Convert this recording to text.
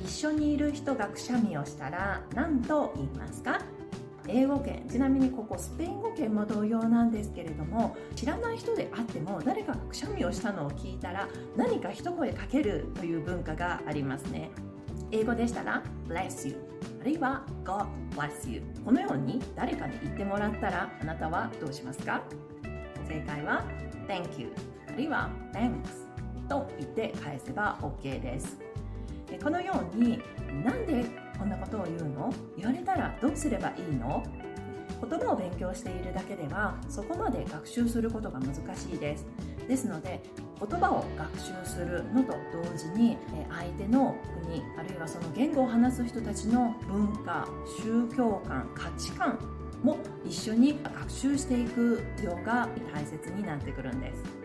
一緒にいる人がくしゃみをしたら何と言いますか？英語圏、ちなみにここスペイン語圏も同様なんですけれども、知らない人であっても誰かがくしゃみをしたのを聞いたら何か一声かけるという文化がありますね。英語でしたら bless you あるいは God bless you、 このように誰かに言ってもらったらあなたはどうしますか？正解は thank you あるいは thanks と言って返せば OK です。このようになんでこんなことを言うの？言われたらどうすればいいの？言葉を勉強しているだけではそこまで学習することが難しいです。ですので言葉を学習するのと同時に相手の国あるいはその言語を話す人たちの文化、宗教観、価値観も一緒に学習していく必要が大切になってくるんです。